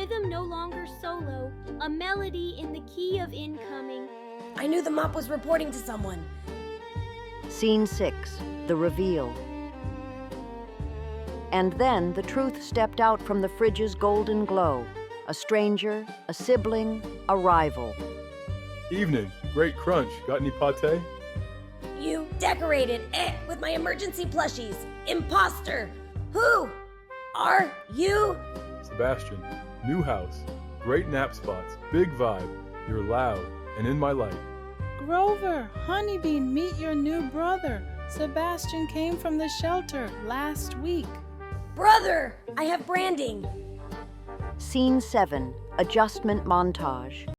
rhythm no longer solo, a melody in the key of incoming. I knew the mop was reporting to someone. Scene 6, the reveal. And then the truth stepped out from the fridge's golden glow. A stranger, a sibling, a rival. Evening. Great crunch. Got any pate? You decorated it with my emergency plushies. Imposter. Who are you? Sebastian. New house. Great nap spots. Big vibe. You're loud and in my light. Grover, Honeybee, meet your new brother. Sebastian came from the shelter last week. Brother, I have branding. Scene 7, adjustment montage.